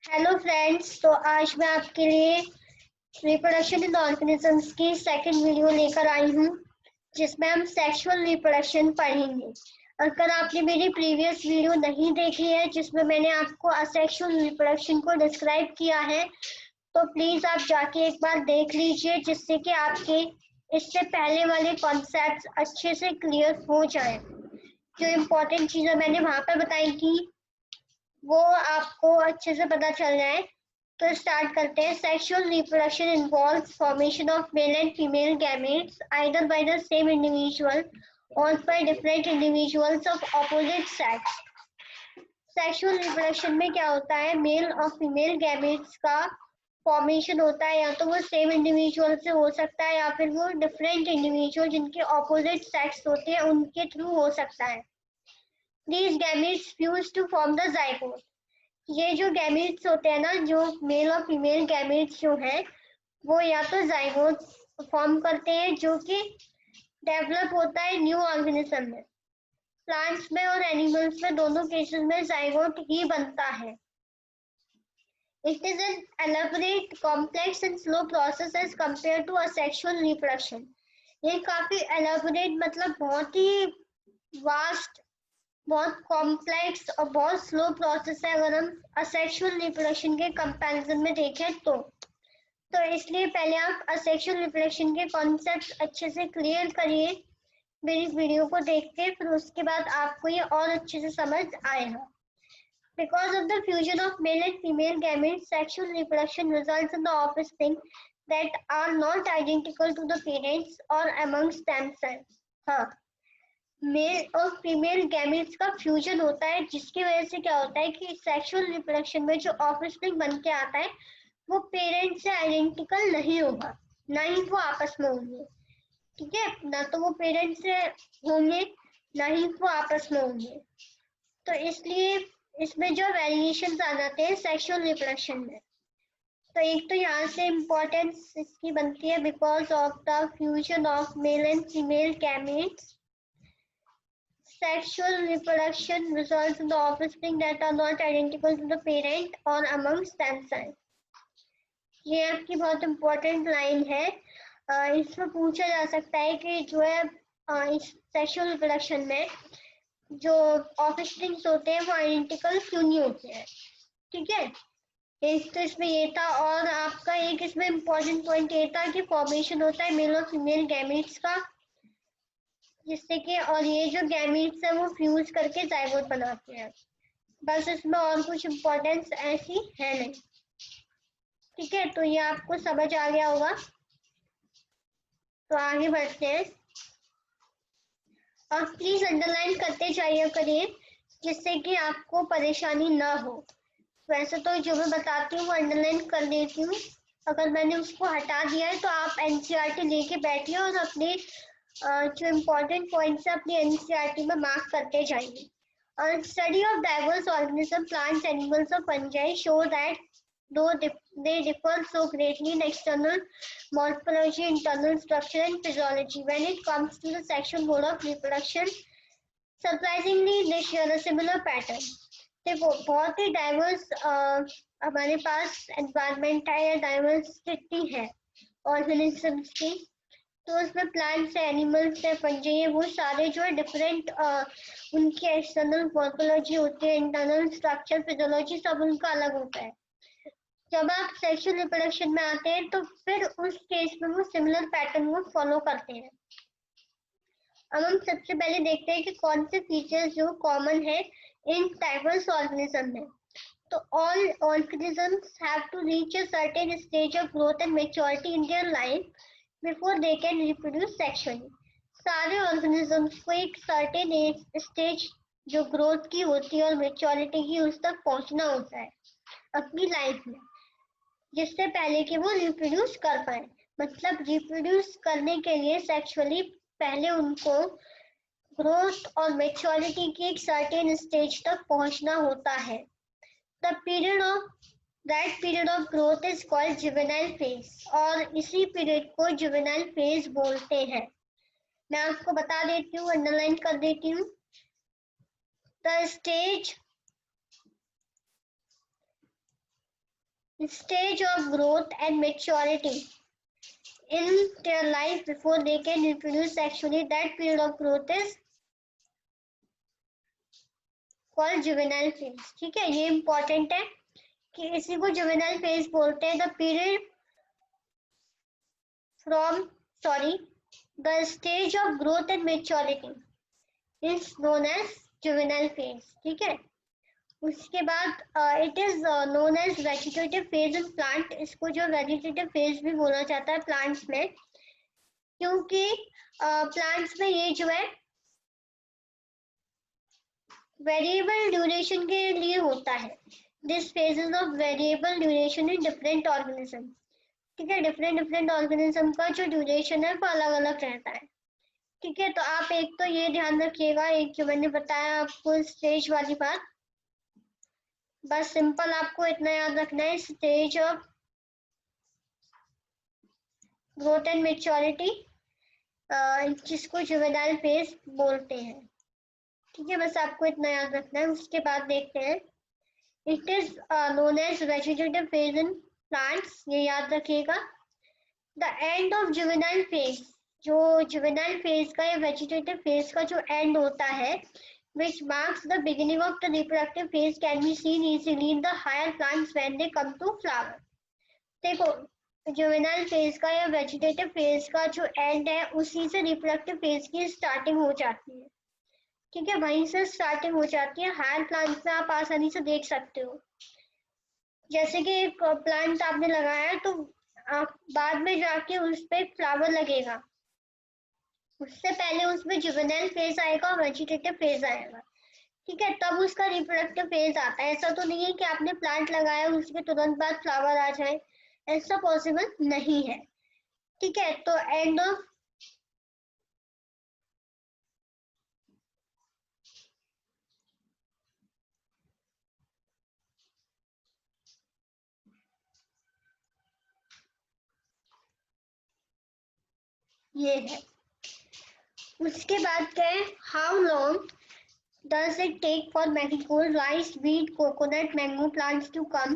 Hello friends, तो आज मैं आपके लिए रिप्रोडक्शन इन ऑर्गेनिजम्स की सेकंड वीडियो लेकर आई हूँ, जिसमें हम सेक्सुअल रिप्रोडक्शन पढ़ेंगे। अगर आपने मेरी प्रीवियस वीडियो नहीं देखी है, जिसमें मैंने आपको असेक्सुअल रिप्रोडक्शन को डिस्क्राइब किया है, तो प्लीज आप जाके एक बार देख लीजिए, जिससे कि आपके इससे पहले वाले कॉन्सेप्ट्स अच्छे से क्लियर हो जाए। जो इम्पोर्टेंट चीजें मैंने वहां पर बताई थी वो आपको अच्छे से पता चल जाए। तो स्टार्ट करते हैं। Sexual reproduction involves formation of male and female gametes either by the same individual or by different individuals of opposite sex. Sexual reproduction में क्या होता है, मेल और फीमेल गैमेट्स का फॉर्मेशन होता है। या तो वो सेम इंडिविजुअल से हो सकता है या फिर वो डिफरेंट इंडिविजुअल जिनके ऑपोजिट सेक्स होते हैं उनके थ्रू हो सकता है। These gametes fuse to form the zygote. ये जो गैमेट्स होते हैं ना, जो मेल और फीमेल गैमेट्स जो हैं, वो या तो जाइगोट फॉर्म करते हैं जो कि डेवलप होता है न्यू ऑर्गेनिज्म में। प्लांट्स में और एनिमल्स में दोनों केसेस में जाइगोट ही बनता है। It is an elaborate complex and slow process as compare to asexual reproduction. ये काफी एलेबोरेट मतलब बहुत ही वास्ट, बहुत कॉम्प्लेक्स और बहुत स्लो प्रोसेस है अगर हम असेक्सुअल रिप्रोडक्शन के कंपैरिजन में देखें तो इसलिए पहले आप असेक्सुअल रिप्रोडक्शन के कॉन्सेप्ट अच्छे से क्लियर करिए मेरी वीडियो को देख के, फिर उसके बाद आपको ये और अच्छे से समझ आएगा। Because of the fusion of male and female gametes, sexual reproduction results in the offspring that are not identical to the parents or amongst themselves. हाँ, मेल और फीमेल गैमेट्स का फ्यूजन होता है, जिसकी वजह से क्या होता है कि सेक्सुअल रिप्रोडक्शन में जो ऑफस्प्रिंग बन के आता है वो पेरेंट से आइडेंटिकल नहीं होगा, ना ही वो आपस में होंगे। ठीक है, ना तो वो पेरेंट से होंगे, ना ही वो आपस में होंगे। तो इसलिए इसमें जो वेरिएशंस आ जाते हैं सेक्सुअल रिप्रोडक्शन में। तो एक तो यहाँ से इम्पोर्टेंस इसकी बनती है, because of the fusion of male and female gametes sexual reproduction results in the offspring that are not identical to the parent or amongst themselves. ये आपकी बहुत इम्पोर्टेंट लाइन है। इसमें पूछा जा सकता है कि जो है इस सेक्सुअल रिप्रोडक्शन में जो ऑफस्प्रिंग्स होते हैं वो आइडेंटिकल क्यों नहीं होते हैं। ठीक है, एक तो इसमें ये था, और आपका एक इसमें इम्पोर्टेंट पॉइंट ये था कि फॉर्मेशन होता है मेल और फीमेल गैमेट्स का, जिससे कि और ये जो गैमेट्स है वो फ्यूज करके जाइगोट बनाते हैं। बस इसमें और कुछ इम्पोर्टेंस ऐसी है नहीं। ठीक है, तो ये आपको समझ आ गया होगा। तो आगे बढ़ते हैं, और प्लीज अंडरलाइन करते जाइए करिए, जिससे कि आपको परेशानी ना हो। वैसे तो जो मैं बताती हूँ वो अंडरलाइन कर देती हूँ, अगर मैंने उसको हटा दिया है तो आप एनसीईआरटी लेके बैठिए और अपने जो इम्पोर्टेंट पॉइंट्स है अपनी एनसीईआरटी में मार्क करते जाइए। Study of diverse organisms, plants, animals, or fungi show that though they differ so greatly in external morphology, internal structure, and physiology, when it comes to the sexual mode of reproduction, surprisingly they share a similar pattern. देखो, बहुत ही diverse हमारे पास environment है या diversity है organisms की। तो उसमें plants है, एनिमल्स है, फंजी है, वो सारे जो है डिफरेंट उनकी एक्सटर्नल मॉर्फोलॉजी होती है, इंटरनल स्ट्रक्चर, फिजियोलॉजी सब उनका अलग होता है। जब आप सेक्सुअल रिप्रोडक्शन में आते हैं तो फिर उस केस में वो सिमिलर पैटर्न को फॉलो करते हैं। अब हम सबसे पहले देखते हैं कि कौन से फीचर्स जो कॉमन है इन डाइवर्स ऑर्गेनिज्म में। तो all organisms have to reach a certain stage of growth and maturity in their life before they can reproduce sexually. सारे ऑर्गेनिजम्स को एक सर्टेन एज स्टेज जो ग्रोथ की होती है और मेच्योरिटी की, उस तक पहुंचना होता है अपनी लाइफ में, जिससे पहले कि वो रिप्रोड्यूस कर पाए। मतलब रिप्रोड्यूस करने के लिए सेक्सुअली पहले उनको ग्रोथ और मेच्योरिटी की एक सर्टेन स्टेज तक पहुंचना होता है। The period of growth is called juvenile phase, और इसी पीरियड को juvenile phase बोलते हैं। मैं आपको बता देती हूँ, अंडरलाइन कर देती हूँ। The stage stage of growth and maturity in their life before they can reproduce sexually. That period of growth is called juvenile phase. ठीक है, ये important है कि इसी को juvenile phase बोलते हैं. The stage of growth and maturity is known as juvenile phase. ठीक है, उसके बाद it is known as vegetative phase in plant. इसको जो वेजिटेटिव फेज भी बोला जाता है प्लांट्स में, क्योंकि प्लांट्स में ये जो है वेरिएबल ड्यूरेशन के लिए होता है. This phase is of variable duration in different organism. ठीक है, डिफरेंट ऑर्गेनिज्म का जो ड्यूरेशन है वो अलग अलग रहता है. ठीक है, तो आप एक तो ये ध्यान रखिएगा, एक जो मैंने बताया आपको स्टेज वाली बात, बस सिंपल आपको इतना याद रखना है, stage of growth and maturity, जिसको जुवेनाइल फेज बोलते हैं. ठीक है, बस आपको इतना याद रखना है. उसके बाद देखते हैं, it is known as vegetative phase in plants, ये याद रखिएगा. The end of juvenile phase, जो जुवेनाइल फेज का या वेजिटेटिव फेज का जो एंड होता है, which marks the beginning of the reproductive phase, can be seen easily in the higher plants when they come to flower. देखो, juvenile phase का या वेजिटेटिव फेज का जो एंड है, उसी से रिप्रोडक्टिव फेज की स्टार्टिंग हो जाती है. ठीक है, वहीं से स्टार्टिंग हो जाती है. हायर प्लांट्स में आप आसानी से देख सकते हो, जैसे कि एक प्लांट आपने लगाया तो आप बाद में जाके उस पे फ्लावर लगेगा, उससे पहले उसमें जुवेनाइल फेज आएगा और वेजिटेटिव फेज आएगा. ठीक है, तब उसका रिप्रोडक्टिव फेज आता है. ऐसा तो नहीं है कि आपने प्लांट लगाया उसके तुरंत बाद फ्लावर आ जाए, ऐसा पॉसिबल नहीं है. ठीक है, तो एंड ऑफ ये है. उसके बाद क्या है, how long does it take for marigold, rice, wheat, coconut, mango plants to come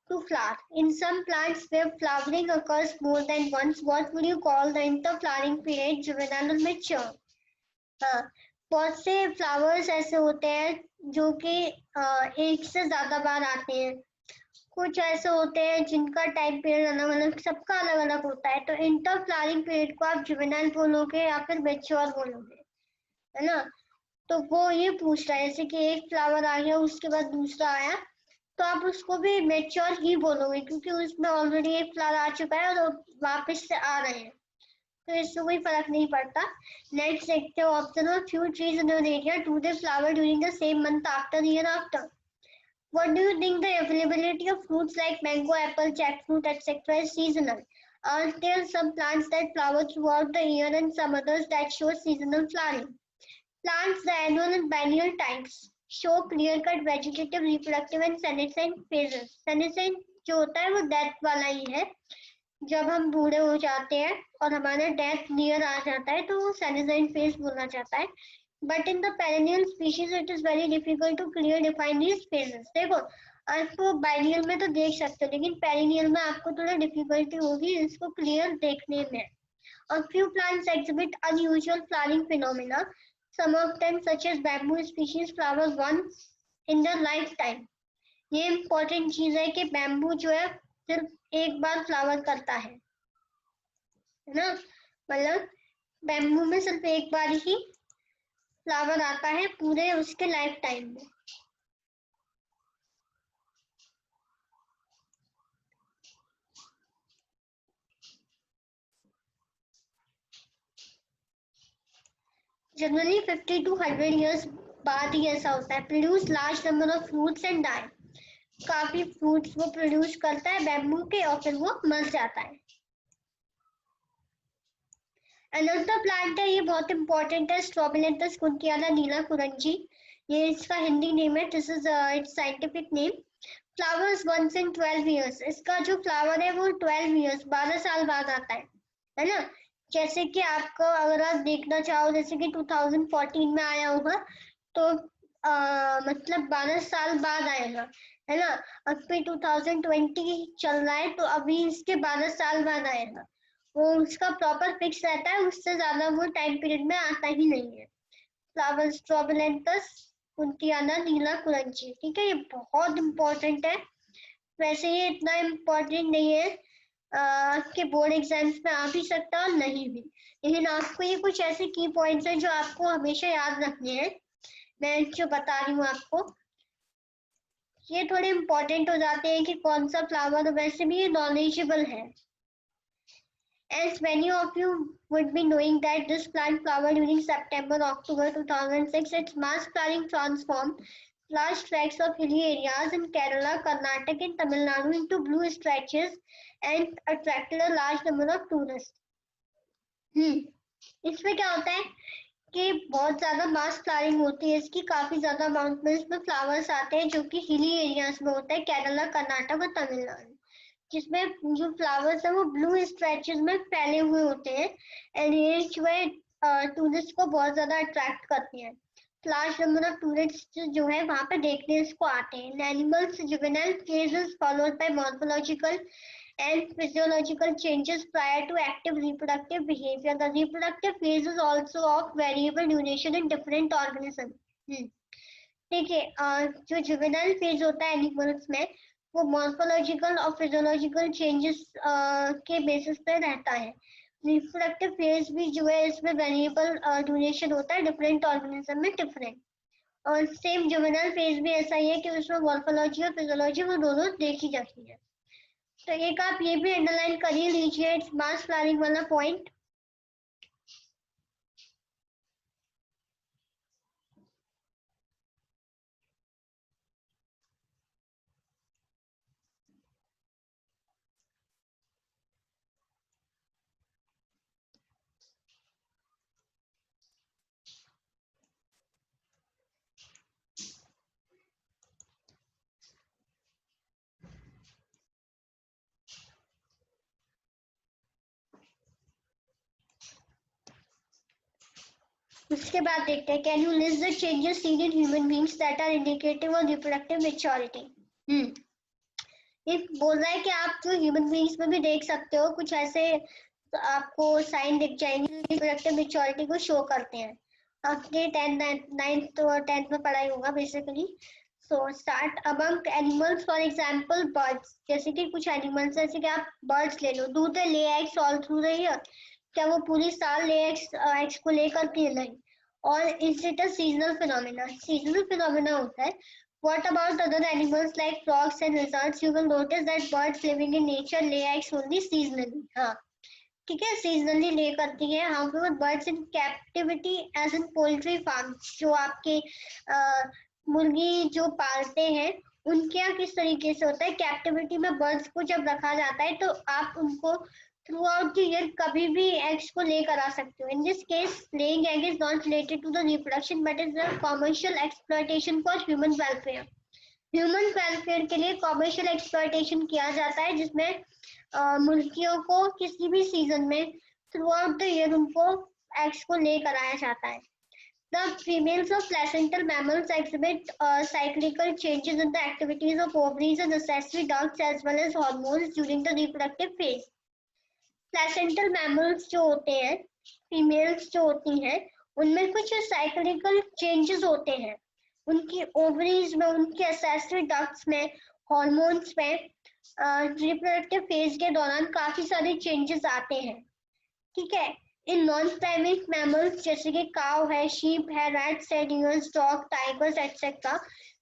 to flower? In some plants where flowering occurs more than once, what would you call the interflowering period, juvenile or mature? हाँ, बहुत से flowers ऐसे होते हैं जो कि एक से ज्यादा बार आते हैं. कुछ ऐसे होते हैं जिनका टाइम पीरियड अलग अलग, सबका अलग अलग होता है. तो इंटरफ्लावरिंग पीरियड को आप जुवेनाइल बोलोगे या फिर मैच्योर बोलोगे, है ना. तो वो ये पूछ रहा है, जैसे कि एक फ्लावर आ गया उसके बाद दूसरा आया, तो आप उसको भी मैच्योर ही बोलोगे, क्योंकि उसमें ऑलरेडी एक फ्लावर आ चुका है और वापस से आ रहे हैं, तो इससे कोई फर्क नहीं पड़ता. नेक्स्ट देखते हो, option few trees in an area do they flower during the same month after year after. What do you think the availability of fruits like mango, apple, jackfruit, etc. is seasonal? Are there some plants that flower throughout the year and some others that show seasonal flowering? Plants, the annual and biennial types, show clear-cut vegetative, reproductive and senescent phases. Senescent जो होता है वो death वाला ही है. जब हम बूढ़े हो जाते हैं और हमारा डेथ नियर आ जाता है तो वो senescent phase बोला जाता है. But in the perennial species, it is very difficult to clear define these phases. देखो, आप biennial में तो देख सकते हो, लेकिन perennial में आपको थोड़ा difficulty होगी इसको clear देखने में. A few plants exhibit unusual flowering phenomena. Some of them, such as bamboo species, flower once in their lifetime. ये important चीज है कि bamboo जो है सिर्फ एक बार flower करता है ना. मतलब bamboo में सिर्फ एक बार ही फ्लावर आता है पूरे उसके लाइफ टाइम में. जनरली 50 to 100 years बाद ही ऐसा होता है. Produce large number of fruits and die. काफी फ्रूट्स वो प्रोड्यूस करता है बैम्बू के और फिर वो मर जाता है. अनदर प्लांट है, ये बहुत इंपॉर्टेंट है, स्ट्रोबिलेंथस कुंटियाना नीला कुरंजी. ये इसका हिंदी नेम है. This is its scientific name. Flowers once in 12 years. इसका जो फ्लावर है वो 12 years 12 साल बाद आता है ना. जैसे कि आपको अगर आप देखना चाहो, जैसे कि 2014 में आया होगा, तो मतलब 12 साल बाद आएगा, है ना। अभी 2020 चल रहा है, तो अभी इसके 12 साल बाद आएगा। वो उसका प्रॉपर फिक्स रहता है, उससे ज्यादा वो टाइम पीरियड में आता ही नहीं है। फ्लावर्स ट्रोबुलेंटस कुंतियाना नीला कुरंची, ठीक है, ये बहुत इंपॉर्टेंट है। वैसे ये इतना इम्पोर्टेंट नहीं है कि बोर्ड एग्जाम्स में आ भी सकता है और नहीं भी, लेकिन आपको ये कुछ ऐसे की पॉइंट्स हैं जो आपको हमेशा याद रखने हैं। मैं जो बता रही हूँ आपको, ये थोड़े इम्पोर्टेंट हो जाते हैं कि कौन सा फ्लावर, वैसे भी ये नॉलेजेबल है। As many of you would be knowing that this plant flowered during September-October 2006, its mass flowering transformed large tracts of hilly areas in Kerala, Karnataka and Tamil Nadu into blue stretches and attracted a large number of tourists. इसमें क्या होता है कि बहुत ज्यादा मास flowering होती है इसकी, काफी ज्यादा अमाउंट में इसमें फ्लावर्स आते हैं, जो कि हिली एरियाज में होता है, केरला, कर्नाटक और तमिलनाडु, जिसमें जो फ्लावर्स है वो ब्लू स्ट्रेचेस में फैले हुए होते हैं, एंड ये जो है टूरिस्ट को बहुत ज्यादा अट्रैक्ट करते हैं। लार्ज नंबर ऑफ टूरिस्ट जो है वहां पे देखने इसको आते हैं। Animals juvenile phase is followed by morphological and physiological changes prior to active reproductive behavior. The reproductive phase is also of variable duration in different organisms. ठीक है, जो जुवेनाइल फेज होता है एनिमल्स में, वो मॉर्फोलॉजिकल और फिजियोलॉजिकल चेंजेस के basis पे रहता है। रिप्रोडक्टिव फेज भी जो है इसमें वेरिएबल ड्यूरेशन होता है, डिफरेंट ऑर्गेनिज्म में डिफरेंट। और सेम जुवेनाइल फेज भी ऐसा ही है कि उसमें मॉर्फोलॉजी और फिजियोलॉजी वो दोनों देखी जाती है। तो एक आप ये भी अंडरलाइन कर ही लीजिए, मास फ्लावरिंग वाला पॉइंट। उसके बाद देखते हैं, can you list the changes seen in human beings that are indicative of reproductive maturity. ये बोल रहा है कि आप जो ह्यूमन बीइंग्स में भी देख सकते हो कुछ ऐसे, तो आपको साइन दिख जाएंगे रिप्रोडक्टिव मैच्योरिटी को शो करते हैं। आपने 9th और 10th में पढ़ाई होगा basically. So start among animals, for example birds, जैसे कि कुछ एनिमल्स, जैसे कि आप बर्ड्स ले लो, do they lay eggs all through the year, क्या वो पूरी साल ले एग्स को ले करती है? नहीं। और is it a seasonal phenomena? Seasonal phenomena होता है। What about other animals like frogs and lizards? You will notice that birds living in nature lay eggs only seasonally. हाँ, ठीक है, सीजनली ले करती है। However, birds in captivity as in poultry farms, जो आपके मुर्गी जो पालते हैं उनके यहाँ किस तरीके से होता है, कैप्टिविटी में बर्ड्स को जब रखा जाता है तो आप उनको थ्रू आउट द ईयर कभी भी एग्स को लेकर आ सकते हो। In this case laying egg is not related to the reproduction but is the commercial exploitation for human welfare. Human welfare के लिए कमर्शियल एक्सप्लॉयटेशन किया जाता है, जिसमें मुर्गियों को किसी भी सीजन में थ्रू आउट द ईयर उनको एग्स को लेकर आया जाता है। The females of placental mammals exhibit cyclical changes in the activities of ovaries and accessory ducts as well as hormones during the reproductive phase. Placental mammals जो होते हैं, females जो होती हैं, उनमें कुछ साइक्लिकल चेंजेस होते हैं, उनकी ओवरीज में, उनके एक्सेसरी डक्ट्स में, हार्मोन्स में, रिप्रोडक्टिव फेज के दौरान काफी सारे चेंजेस आते हैं। ठीक है, इन नॉन प्राइमेट मैमल्स जैसे कि काउ है, शीप है, रैट्स है, deers, dog, tigers etcetera,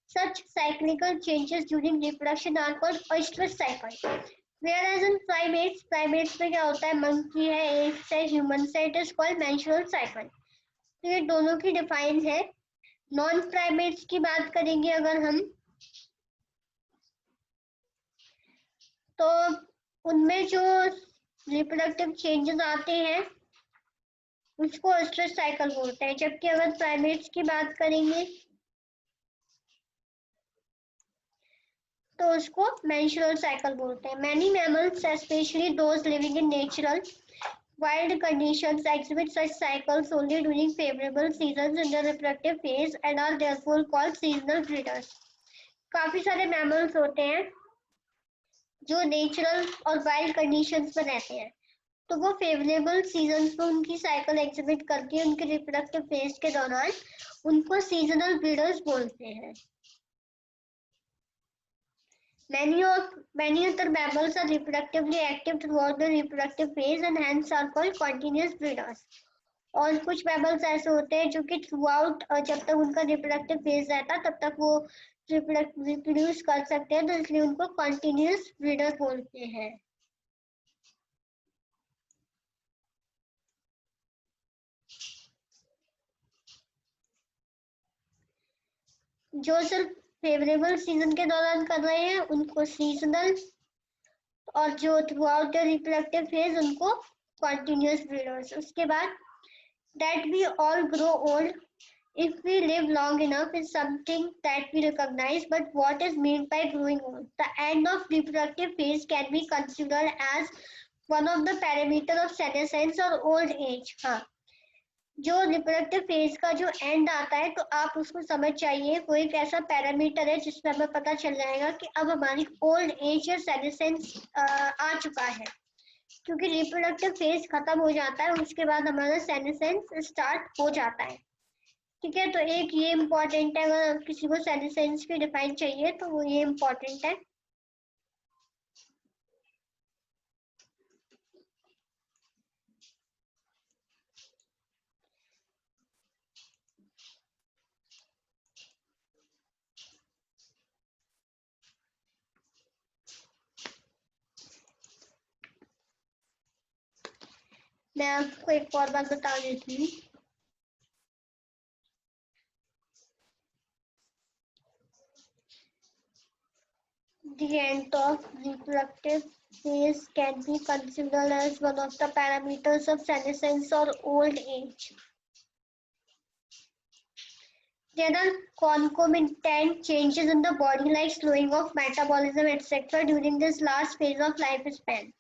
such cyclical changes during reproduction are called oestrus cycle. Whereas in primates में क्या होता है, मंकी है, एप्स है, ह्यूमन है, it is called menstrual cycle. तो ये दोनों की डिफाइन है। नॉन प्राइमेट्स की बात करेंगे अगर हम, तो उनमें जो रिप्रोडक्टिव चेंजेस आते हैं उसको ओएस्ट्रस साइकिल बोलते हैं। जबकि अगर प्राइमेट्स की बात करेंगे तो उसको मेंस्ट्रुअल साइकिल बोलते हैं। Many mammals, specially those living in natural, Wild conditions exhibit such cycles only during favorable seasons in the reproductive phase and are therefore called seasonal breeders. काफी सारे mammals होते हैं जो नेचुरल और वाइल्ड कंडीशंस में रहते हैं, तो वो फेवरेबल सीजन्स में उनकी साइकिल एग्जिबिट करती है उनके रिप्रोडक्टिव फेज के दौरान, उनको सीजनल ब्रीडर्स बोलते हैं. Many other mammals are reproductively active throughout the reproductive phase and hence are called continuous breeders. और कुछ मैमल्स ऐसे होते हैं जो कि थ्रू आउट, जब तक उनका रिप्रोडक्टिव फेज रहता है तब तक वो रिप्रोड्यूस कर सकते हैं, तो इसलिए उनको कंटिन्यूअस ब्रीडर बोलते हैं. जो सिर्फ फेवरेबल सीजन के दौरान कर रहे हैं उनको सीजनल, और जो through out the reproductive phase उनको कंटिन्यूअस ब्रीडर्स. उसके बाद that we all grow old if we live long enough is something that we recognize, but what is meant by growing old? The end of reproductive phase can be considered as one of the parameters of senescence or old age. हाँ, जो reproductive phase का जो and आता है तो आप उसको समझ जाइए वो एक ऐसा पैरामीटर है जिसमें हमें पता चल जाएगा कि अब हमारी ओल्ड एज या सेनेसेंस आ चुका है, क्योंकि रिप्रोडक्टिव फेज खत्म हो जाता है उसके बाद हमारा सेनेसेंस स्टार्ट हो जाता है. ठीक है, तो एक ये इम्पोर्टेंट है, अगर किसी को सेनेसेंस की डिफाइन चाहिए तो वो ये इम्पोर्टेंट है. मैं आपको एक और बात बता देती हूँ. The end of reproductive phase can be considered as one of the parameters of senescence or old age. There are concomitant changes in the body like slowing of metabolism etc. during this last phase of lifespan.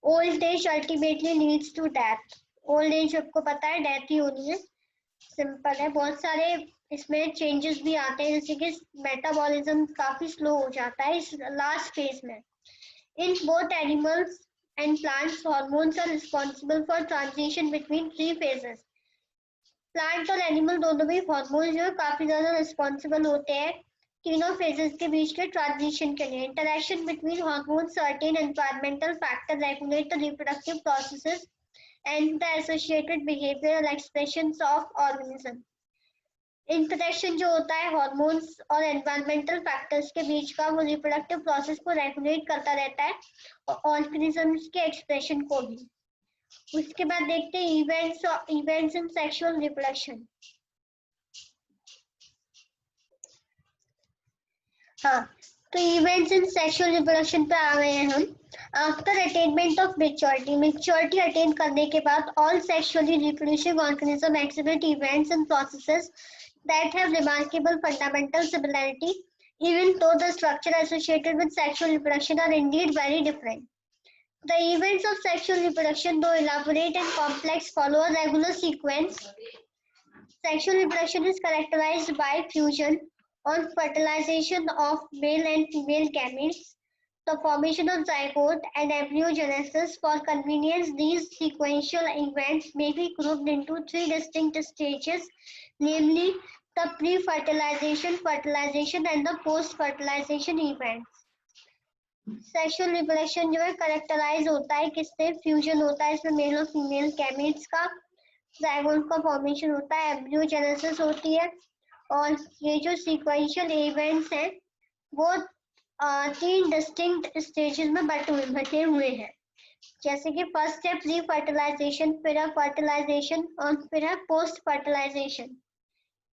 Old age ultimately leads to death. Old age आपको पता है death ही होनी है, simple है. बहुत सारे इसमें changes भी आते हैं जैसे कि मेटाबॉलिज्म काफी स्लो हो जाता है इस लास्ट फेज में. In both animals and plants, hormones are responsible for transition between three phases. Plant और एनिमल दोनों में हार्मोन जो है काफी ज्यादा रिस्पॉन्सिबल होते हैं तीनों फेजेस के बीच के ट्रांजिशन के लिए. Interaction between hormone, certain environmental factor regulate the reproductive processes and the associated behavioral expressions of organism. Interaction जो होता है हार्मोन्स और एनवायरमेंटल फैक्टर्स के बीच का, वो रिप्रोडक्टिव प्रोसेस को रेगुलेट करता रहता है और ऑर्गेनिजम्स के एक्सप्रेशन को भी. उसके बाद देखते हैं इवेंट्स इन सेक्सुअल रिप्रोडक्शन. हाँ, तो इवेंट्स इन सेक्सुअल रिप्रोडक्शन पे आ गए हैं हम. After attainment of maturity attain करने के बाद all sexually reproducing organism exhibit events and processes that have remarkable fundamental similarity, even though the structure associated with sexual reproduction are indeed very different. The events of sexual reproduction, though elaborate and complex, follow a regular sequence. Sexual reproduction is characterized by fusion or fertilization of male and female gametes, the formation of zygote, and embryogenesis. For convenience, these sequential events may be grouped into three distinct stages, namely the pre-fertilization, fertilization, and the post-fertilization events. Sexual reproduction जो है characterized होता है किससे? Fusion होता है इसमें mail और female gametes का, ज़ाइगोट का फॉर्मेशन होता है, एम्ब्रियोजेनेसिस होती है, और ये जो सीक्वेंशियल इवेंट्स हैं वो तीन डिस्टिंक्ट स्टेजेस में बटे हुए हैं. जैसे कि फर्स्ट है प्री फर्टिलाइजेशन, फिर है फर्टिलाइजेशन और फिर है पोस्ट फर्टिलाइजेशन.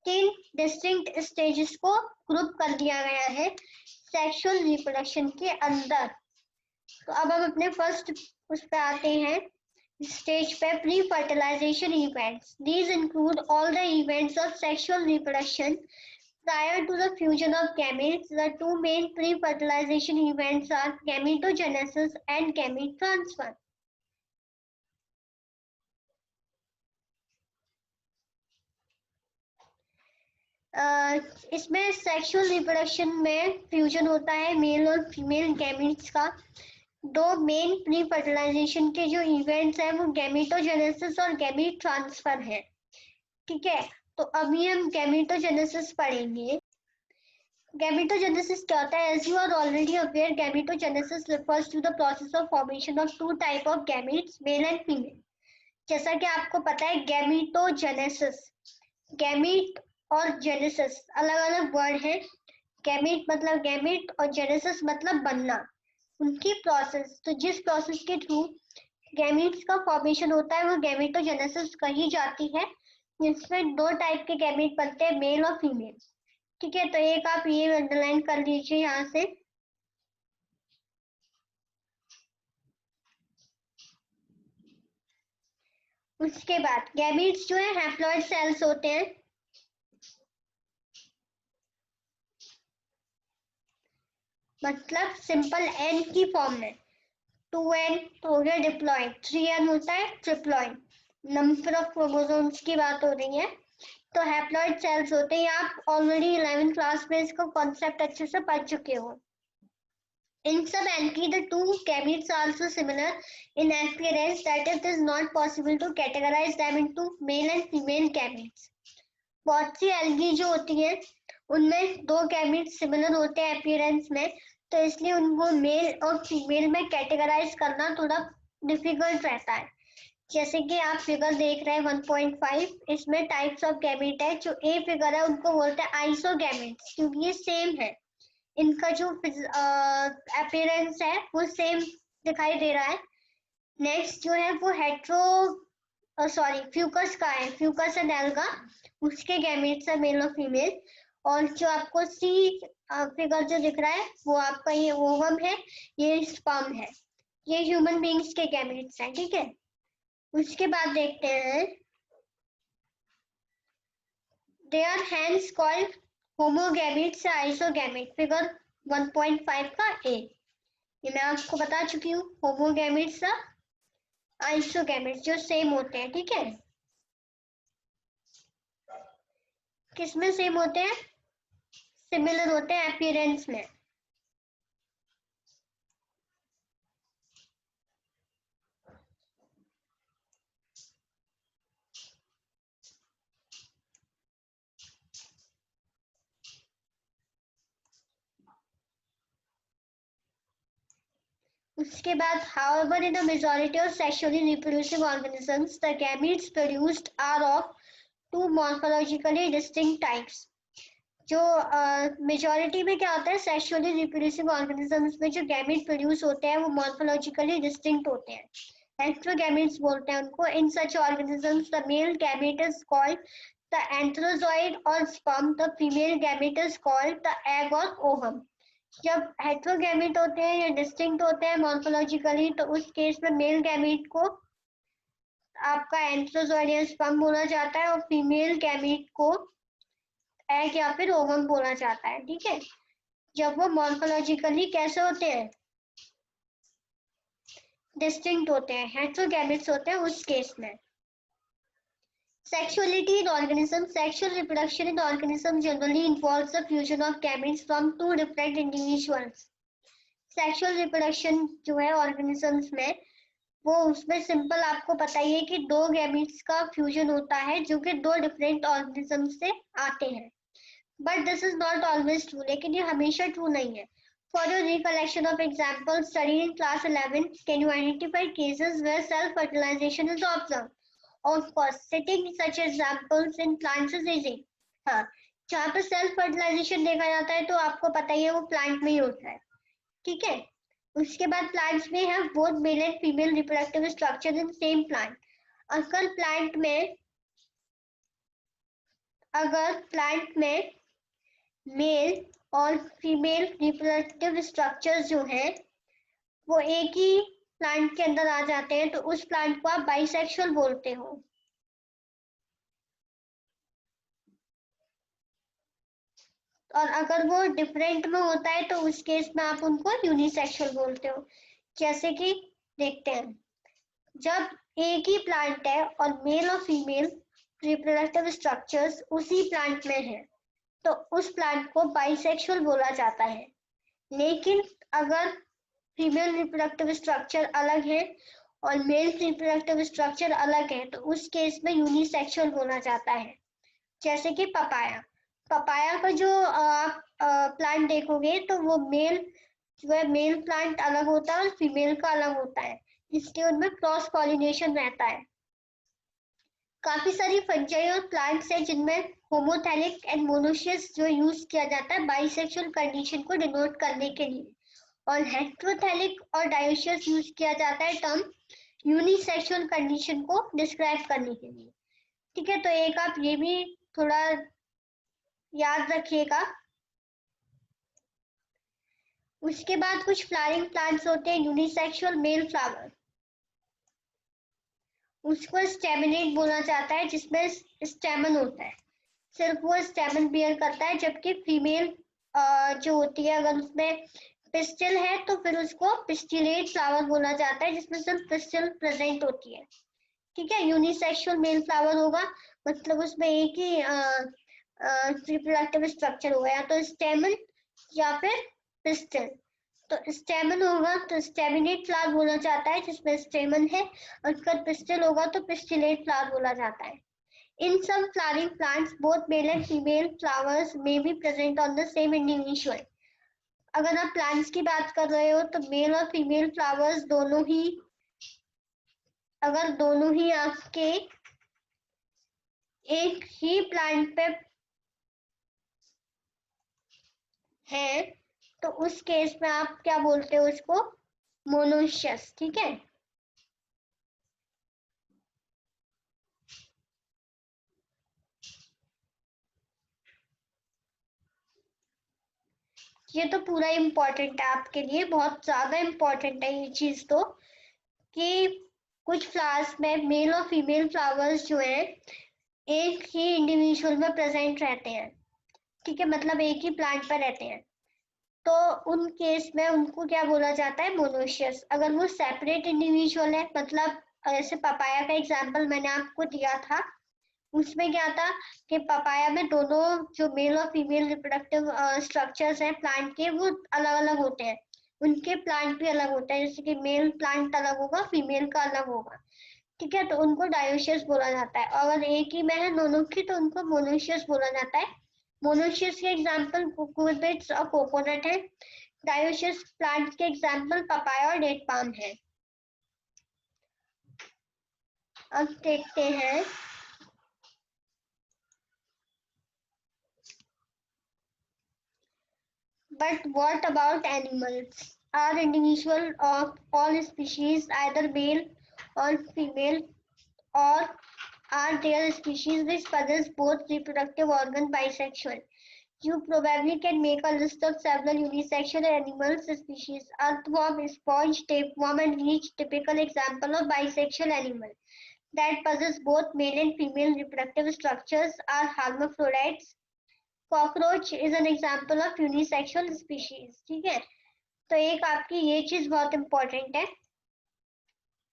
तीन डिस्टिंक्ट स्टेजेस को ग्रुप कर दिया गया है सेक्सुअल रिप्रोडक्शन के अंदर. तो अब हम अपने फर्स्ट उस पे आते हैं स्टेज पे, pre fertilisation events. These include all the events of sexual reproduction prior to the fusion of gametes. The two main pre-fertilization events are gametogenesis and gamete transfer. इसमें सेक्सुअल रिप्रोडक्शन में fusion होता है mail और female gametes का। दो main pre fertilisation के जो events हैं वो गैमेटोजेनेसिस और गैमीट ट्रांसफर है। ठीक है, तो अभी हम गैमेटोजेनेसिस पढ़ेंगे। गैमेटोजेनेसिस क्या होता है? As you are already aware, gametogenesis refers to the process of formation of two type of gametes, male and female। जैसा कि आपको पता है गैमेटोजेनेसिस, गैमीट और जेनेसिस अलग अलग वर्ड है। गैमीट मतलब गैमीट और जेनेसिस मतलब बनना, उनकी प्रोसेस। तो जिस प्रोसेस के थ्रू गैमीट्स का फॉर्मेशन होता है वो गैमेटोजेनेसिस कही जाती है, जिसमें दो टाइप के गैमीट बनते हैं, मेल और फीमेल। ठीक है, तो एक आप ये अंडरलाइन कर लीजिए यहाँ से। उसके बाद गैमीट्स जो है हैप्लॉइड सेल्स होते हैं। मतलब सिंपल एन की फॉर्म में। 2n हो गया डिप्लॉइड, 3n होता है ट्रिप्लॉइड। नंबर ऑफ क्रोमोसोम्स की बात हो रही है। तो हैप्लॉइड सेल्स होते हैं। आप ऑलरेडी 11th क्लास में इसका कॉन्सेप्ट अच्छे से पढ़ चुके हो। In some entry, the two gametes are also similar in appearance that it is not possible to categorize them into male and female gametes। बहुत सी एल्गी जो होती है उनमें दो गैमीट्स सिमिलर होते हैं अपीयरेंस में, तो इसलिए उनको मेल और फीमेल में कैटेगराइज करना थोड़ा डिफिकल्ट रहता है। जैसे कि आप फिगर देख रहे हैं 1.5, इसमें टाइप्स ऑफ गैमीट है। जो ए फिगर है उनको बोलते हैं आइसोगैमीट्स, क्योंकि ये सेम है, इनका जो अपीयरेंस है वो सेम दिखाई दे रहा है। नेक्स्ट जो है वो फ्यूकस का है, फ्यूकस एंड एल्गा, उसके गैमेट्स है मेल और फीमेल। और जो आपको सी फिगर जो दिख रहा है वो आपका ये ओवम है, ये स्पर्म है, ये ह्यूमन बींग्स के गैमेट्स हैं। ठीक है, उसके बाद देखते हैं दे आर हैंस कॉल्ड होमोगैमेट्स या आइसोगैमेट, फिगर 1.5 का ए। ये मैं आपको बता चुकी हूँ, होमोगैमेट्स या आइसोगैमेट्स जो सेम होते हैं। ठीक है, किसमें सेम होते हैं? सिमिलर होते हैं अपीयरेंस में। उसके बाद however in a majority of sexually reproducing organisms the gametes produced are of two morphologically distinct types। जो मेजॉरिटी में क्या होता है, सेक्सुअली रिप्रोड्यूसिंग ऑर्गेनिजम्स में जो गैमेट प्रोड्यूस होते हैं वो मॉर्फोलॉजिकली डिस्टिंक्ट होते हैं, हेटेरोगैमेट्स बोलते हैं उनको। In such organisms the male gamete is called the antherozoid or sperm, the female gamete is called the egg or ovum. जब हेटेरोगैमेट होते हैं या डिस्टिंक्ट होते हैं मॉर्फोलॉजिकली, तो उस केस में मेल गैमेट को आपका एंथ्रोजॉइड या स्पर्म बोला जाता है और फीमेल गैमेट को एग या फिर ओवम बोला जाता है। ठीक है, जब वो मॉर्फोलॉजिकली कैसे होते हैं, डिस्टिंक्ट होते हैं, हेटेरोगैमेट्स होते हैं उस केस में। Sexuality in organisms, sexual reproduction in organisms generally involves the fusion of gametes from two different individuals। Sexual reproduction जो है ऑर्गेनिजम्स में, वो उसमें सिंपल आपको पता ही है कि दो गैमीट्स का फ्यूजन होता है जो कि दो डिफरेंट ऑर्गेनिजम्स से आते हैं। But this is not always true, लेकिन ये हमेशा ट्रू नहीं है। For your recollection of example study in class 11, can you identify cases where self fertilisation is observed? Of course, citing such examples in plants is easy। हाँ, जहाँ पे self fertilisation देखा जाता है तो आपको पता ही है वो प्लांट में ही होता है। ठीक है, उसके बाद प्लांट्स में है both male and female reproductive structure in same plant. अगर प्लांट में मेल और फीमेल रिप्रोडक्टिव स्ट्रक्चर्स जो है वो एक ही प्लांट के अंदर आ जाते हैं, तो उस प्लांट को आप बाइसेक्सुअल बोलते हो। और अगर वो डिफरेंट में होता है तो उस केस में आप उनको यूनिसेक्सुअल बोलते हो। जैसे कि देखते हैं, जब एक ही प्लांट है और मेल और फीमेल रिप्रोडक्टिव स्ट्रक्चर्स उसी प्लांट में है, तो उस प्लांट को बाइसेक्सुअल बोला जाता है। लेकिन अगर फीमेल रिप्रोडक्टिव स्ट्रक्चर अलग है और मेल रिप्रोडक्टिव स्ट्रक्चर अलग है तो उस केस में यूनिसेक्सुअल बोला जाता है। जैसे कि पपाया, पपाया का जो आप प्लांट देखोगे तो वो मेल जो है मेल प्लांट अलग होता है और फीमेल का अलग होता है, इसलिए उनमें क्रॉस पॉलिनेशन रहता है। काफी सारी फंजाई और प्लांट्स हैं जिनमें होमोथैलिक एंड मोनोशियस जो यूज किया जाता है बाइसेक्सुअल कंडीशन को डिनोट करने के लिए, और हेटेरोथैलिक और डायोशियस यूज किया जाता है टर्म यूनिसेक्सुअल कंडीशन को डिस्क्राइब करने के लिए। ठीक है, तो एक आप ये भी थोड़ा याद रखिएगा। उसके बाद कुछ फ्लावरिंग प्लांट्स होते हैं यूनिसेक्सुअल मेल फ्लावर, उसको स्टेमिनेट बोला जाता है, जिसमें स्टेमन होता है, सिर्फ वो स्टेमन बियर करता है, जबकि फीमेल जो होती है अगर उसमें पिस्टिल है तो फिर उसको पिस्टिलेट फ्लावर बोला जाता है, जिसमें सिर्फ पिस्टिल प्रेजेंट होती है। ठीक है, यूनिसेक्सुअल मेल फ्लावर होगा मतलब उसमें एक ही रिप्रोडक्टिव स्ट्रक्चर होगा, या तो स्टेमन या फिर पिस्टिल। तो स्टेमन होगा तो स्टेमिनेट फ्लावर बोला जाता है जिसमें स्टेमन है, और अगर पिस्टिल होगा तो पिस्टिलेट फ्लावर बोला जाता है। In some flowering plants, both male and female flowers may be present on the same individual. अगर आप प्लांट्स की बात कर रहे हो तो मेल और फीमेल फ्लावर्स दोनों ही, अगर दोनों ही आपके एक ही प्लांट पे हैं तो उस केस में आप क्या बोलते हो उसको, मोनोशियस। ठीक है, ये तो पूरा इम्पोर्टेंट है आपके लिए, बहुत ज्यादा इम्पोर्टेंट है ये चीज, तो कि कुछ फ्लावर्स में मेल और फीमेल फ्लावर्स जो है एक ही इंडिविजुअल में प्रेजेंट रहते हैं। ठीक है, मतलब एक ही प्लांट पर रहते हैं, तो उन केस में उनको क्या बोला जाता है, मोनोशियस। अगर वो सेपरेट इंडिविजुअल है, मतलब जैसे पपाया का एग्जांपल मैंने आपको दिया था, उसमें क्या था कि पपाया में दोनों जो मेल और फीमेल रिप्रोडक्टिव स्ट्रक्चर्स हैं प्लांट के वो अलग अलग होते हैं, उनके प्लांट भी अलग होते हैं, जैसे कि मेल प्लांट अलग होगा, फीमेल का अलग होगा। ठीक है, तो उनको डायोशियस बोला जाता है, और अगर एक ही में है दोनों की तो उनको मोनोशियस बोला जाता है। मोनोशियस के एग्जांपल कुकुरबिट्स और कोकोनट है, डायोशियस प्लांट के एग्जांपल पपाया और डेट पाम है। अब देखते हैं but what about animals? Are individual of all species either male or female, or are there species which possess both reproductive organ bisexual? You probably can make a list of several unisexual animals species. Earthworm, sponge, tapeworm, and leech typical example of bisexual animal that possess both male and female reproductive structures are hermaphrodites. Cockroach is an example of unisexual species. ठीक है, तो एक आपकी ये चीज बहुत important है,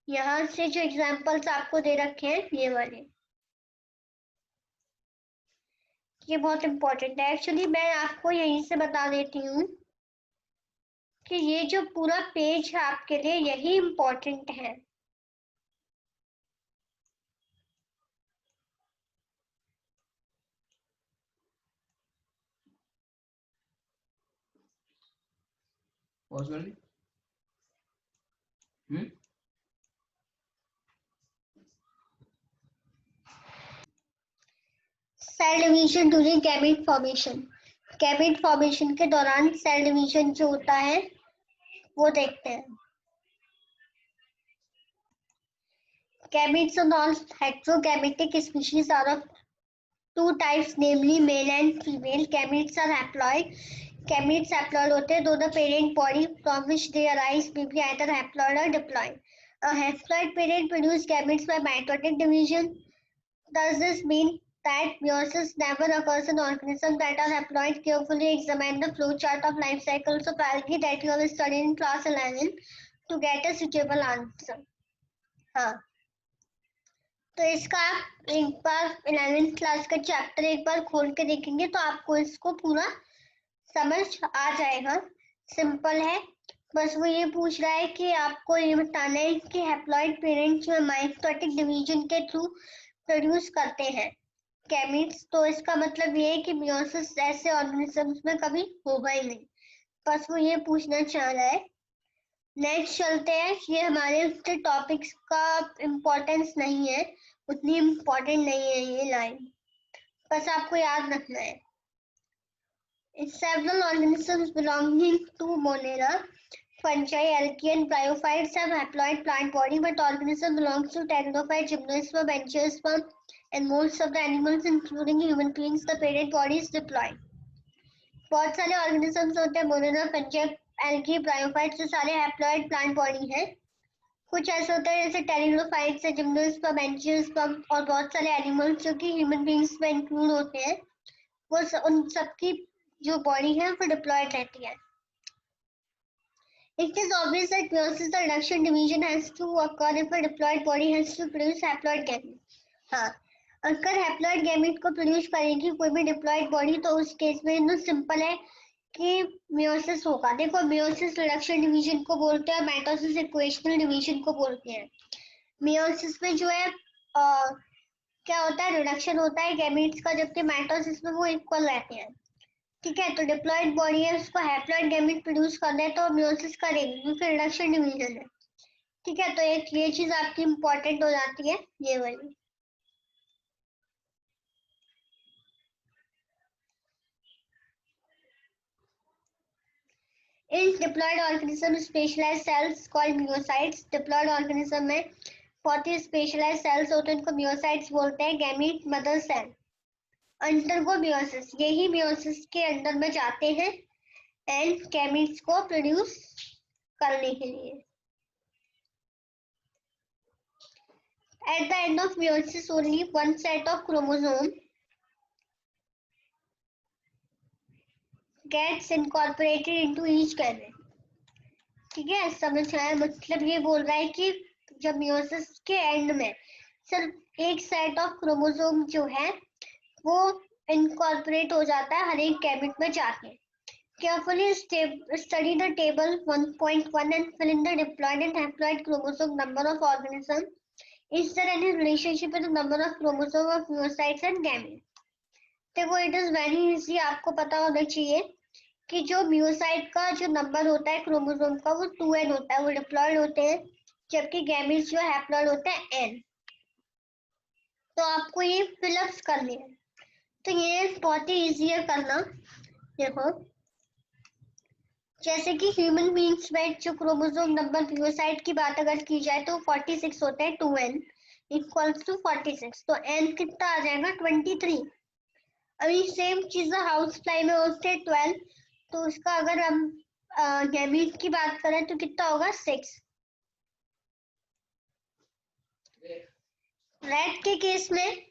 यहाँ से जो एग्जाम्पल्स आपको दे रखे हैं ये वाले, ये बहुत इंपॉर्टेंट है। एक्चुअली मैं आपको यहीं से बता देती हूँ कि ये जो पूरा पेज है आपके लिए यही इंपॉर्टेंट है। Cell division during gamete formation, gamete formation के दौरान सेल डिवीजन जो होता है वो देखते हैं। Gametes on all heterogametic species are of two types, namely male and female. Gametes are haploid. Gametes haploid होते हैं, though the parent body from which they arise may be either haploid or diploid. A haploid parent produces gametes by mitotic division. Does this mean that meiosis never occurs in organisms that are haploid? Carefully examine the flow chart of life cycles of algae that you have studied in class 11 to get a suitable answer. हाँ, तो इसका आप एक बार 11th class का chapter एक बार खोल के देखेंगे तो आपको इसको पूरा समझ आ जाएगा। सिंपल है, बस वो ये पूछ रहा है कि आपको ये बताना है कि हैप्लॉइड पेरेंट्स में माइटोटिक डिवीजन के थ्रू प्रोड्यूस करते हैं गैमीट्स। तो इसका मतलब ये है कि मियोसिस ऐसे ऑर्गेनिजम्स में कभी होगा ही नहीं, बस वो ये पूछना चाह रहा है। नेक्स्ट चलते हैं। ये हमारे टॉपिक्स का इम्पोर्टेंस नहीं है, उतनी इम्पोर्टेंट नहीं है ये लाइन, बस आपको याद रखना है। Several organisms belonging to Monera, fungi, algae, and bryophytes have haploid plant body, but organism belongs to pteridophyte, gymnosperm, angiosperm, and most of the animals, including human beings, the parent body is diploid. बहुत सारे organisms होते हैं Monera, fungi, algae, bryophytes, जो सारे haploid plant body हैं। कुछ ऐसे होते हैं जैसे टेरिडोफाइट्स, जिम्नोस्पर्म, एंजियोस्पर्म और बहुत सारे एनिमल्स जो कि ह्यूमन बीइंग्स में इंक्लूड होते हैं, वो उन सबकी जो बॉडी है वो डिप्लॉयड रहती है। It is obvious that meiosis or reduction division has to occur if a diploid body has to produce haploid gamete. हाँ, अगर हैप्लॉइड गैमेट को प्रोड्यूस करेगी कोई भी डिप्लॉयड बॉडी तो उस केस में तो सिंपल है कि मियोसिस होगा। देखो, मियोसिस रिडक्शन डिवीजन को बोलते हैं, माइटोसिस इक्वेशनल डिवीजन को बोलते हैं। मियोसिस में जो है क्या होता है, रिडक्शन होता है गैमेट्स का, जबकि माइटोसिस में वो इक्वल रहते हैं। ठीक है, तो डिप्लॉयड बॉडी है, उसको हैप्लॉइड गैमेट प्रोड्यूस करना है तो मियोसिस करेगी, क्योंकि रिडक्शन डिवीजन है। ठीक है, तो एक ये चीज आपकी इंपॉर्टेंट हो जाती है, ये वाली। In diploid organism, specialized cells called myocytes. Diploid organism में बहुत ही स्पेशलाइज सेल्स होते हैं, उनको मियोसाइट्स बोलते हैं। Gamete mother cell undergo meiosis, यही मियोसिस के अंदर में जाते हैं एंड गैमीट्स को प्रोड्यूस करने के लिए। At the end of meiosis, only one set of chromosome gets incorporated into each gamete. ठीक है, समझ आया? मतलब ये बोल रहा है कि जब मियोसिस के एंड में सिर्फ एक सेट ऑफ क्रोमोसोम जो है वो इनकॉर्पोरेट हो जाता है हर एक गैमेट में जाके। Carefully study the table 1.1 and fill in the diploid and haploid chromosome number of organism. Is there any relationship with the number of chromosome of myocytes and gametes? देखो, इट इज वेरी इजी, आपको पता होना चाहिए कि जो म्यूसाइट का जो number होता है क्रोमोसोम का वो 2n होता है, वो डिप्लॉयड होते हैं, जबकि गैमेट्स जो हैप्लॉयड होते हैं n। तो आपको ये फिलअप्स करने हैं, तो ये बहुत ही इजी है करना। देखो, जैसे कि ह्यूमन बीइंग्स में जो क्रोमोसोम नंबर म्यूसाइट की बात अगर की जाए तो 46 होते हैं, 2n इक्वल्स टू 46, तो n कितना आ जाएगा 23। अभी सेम चीज हाउस फ्लाई में होते हैं 12, तो उसका अगर हम गैमीट की बात करें तो कितना होगा 6। रैट के केस में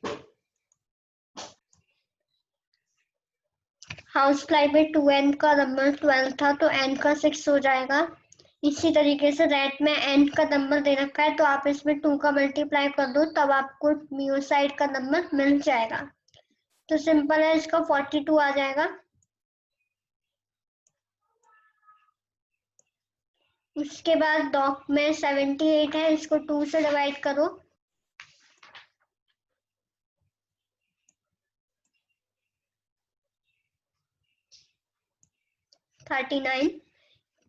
हाउस फ्लाई में 2n का नंबर 12 था तो n का 6 हो जाएगा। इसी तरीके से रैट में n का नंबर दे रखा है तो आप इसमें 2 का मल्टीप्लाई कर दो, तब आपको म्यूसाइट का नंबर मिल जाएगा। तो सिंपल है, इसका 42 आ जाएगा। उसके बाद डॉग में 78 है, इसको 2 से डिवाइड करो। $39।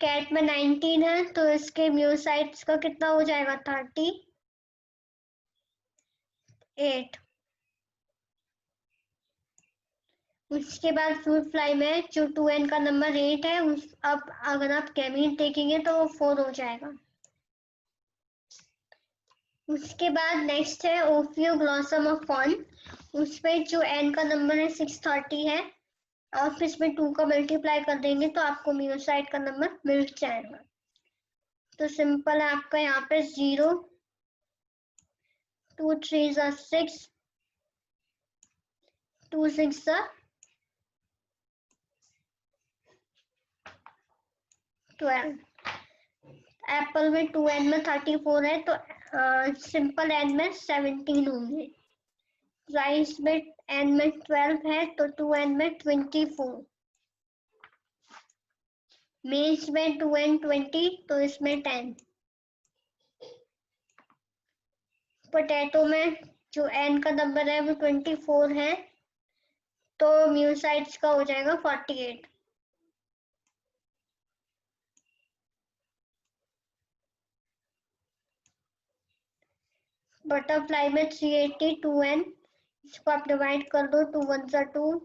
कैट में 19 है तो इसके म्यूसाइट्स का कितना हो जाएगा 38। उसके बाद फ्रूट फ्लाई में जो 2n का नंबर 8 है, अब अगर आप गैमीट देखेंगे तो वो 4 हो जाएगा। उसके बाद नेक्स्ट है ओफियोग्लॉसम ऑफ फॉर्न, उसमें जो n का नंबर है 630 है, आप इसमें 2 का मल्टीप्लाई कर देंगे तो आपको म्यूसाइट का नंबर मिल जाएगा। तो सिंपल है आपका यहाँ पे 0 2 3 6 2 6 12। एप्पल में 2n में 34 है तो सिंपल एन में 17 होंगे, राइस में एन में 12 है तो 2n में 24, मेज में 2n 20 तो इसमें 10, पोटैटो में जो n का नंबर है वो 24 है तो म्यूसाइड्स का हो जाएगा 48। बटरफ्लाई में 380 2n, इसको आप डिवाइड कर दो, 2 1 2,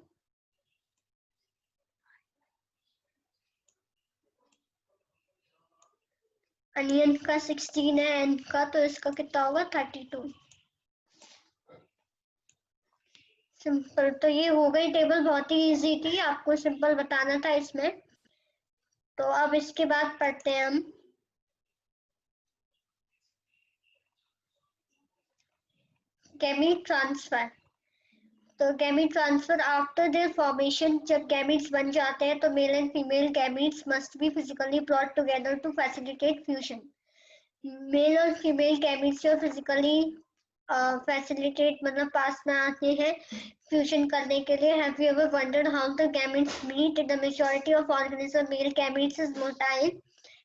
अनियन का 16 है एन का तो इसका कितना होगा 32। सिंपल, तो ये हो गई टेबल, बहुत ही इजी थी, आपको सिंपल बताना था इसमें। तो अब इसके बाद पढ़ते हैं हम गैमीट ट्रांसफर। तो gamete transfer after their formation, जब गैमीट्स बन जाते हैं तो male and female gametes must be physically brought together to facilitate fusion. Male और फीमेल गैमीट्स जो फिजिकली फैसिलिटेट मतलब पास में आते हैं फ्यूजन करने के लिए। Have you ever wondered how the gametes meet? The majority of organism male gametes is motile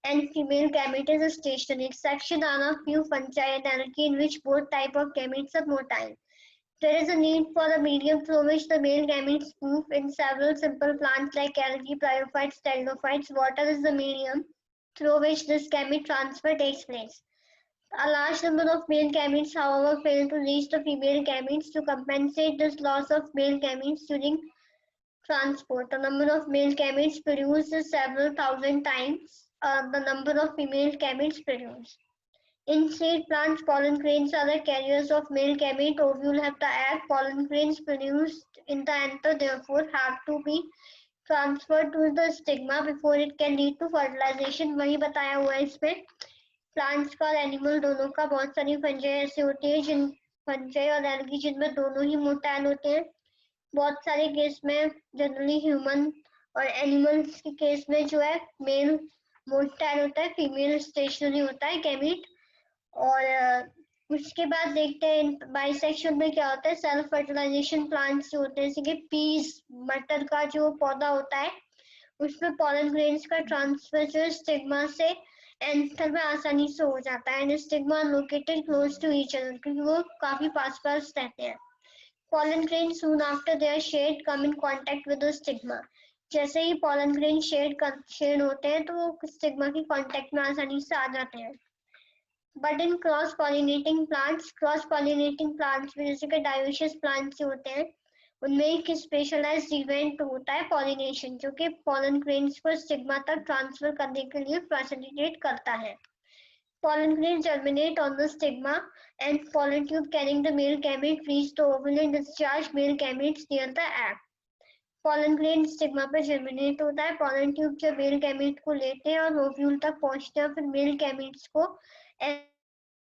and female gamete is stationary. Exception are a few fungi and algae in which both type of gametes are motile. There is a need for a medium through which the male gametes move. In several simple plants like algae, bryophytes, pteridophytes, water is the medium through which this gamete transfer takes place. A large number of male gametes, however, fail to reach the female gametes. To compensate this loss of male gametes during transport, the number of male gametes produced is several thousand times the number of female gametes produced. In seed plants, pollen grains are the carriers of male gamete. Ovule have the egg. Pollen grains produced in the anther therefore have to be transferred to the stigma before it can lead to fertilization. वही बताया हुआ है इसमें। Plants का और animal दोनों का, बहुत सारी फंजाई ऐसे होती है जिन फंजाई और एल्गी जिनमें दोनों ही मोटाइल होते हैं। बहुत सारे केस में जनरली ह्यूमन और एनिमल्स के केस में जो है मेल मोटाइल होता है, फीमेल स्टेशनरी होता है गैमीट। और उसके बाद देखते हैं बाइसेक्शन में क्या होता है। सेल्फ फर्टिलाइजेशन प्लांट्स जो होते हैं जैसे कि पीस, मटर का जो पौधा होता है उसमें पॉलन ग्रेन्स का ट्रांसफर जो स्टिग्मा से एंथर में आसानी से हो जाता है। And stigma located close to each other, क्योंकि वो काफी पास पास रहते हैं। pollen grains soon after their shade come in contact with the stigma. जैसे ही pollen grain शेड होते हैं तो वो स्टिग्मा की कांटेक्ट में आसानी से आ जाते हैं। But in cross pollinating plants में जैसे कि डायोशियस प्लांट्स होते हैं उनमें एक स्पेशलाइज्ड इवेंट होता है पॉलिनेशन, जो कि pollen grains को स्टिग्मा तक ट्रांसफर करने के लिए फैसिलिटेट करता है। Pollen grains germinate on the stigma and pollen tube carrying the male gamete reach the ovule and discharge male gametes near the egg. Pollen grain stigma पे germinate होता है, pollen tube जो male gamete को लेते हैं और ovule तक पहुंचते हैं, फिर मेल गैमेट्स को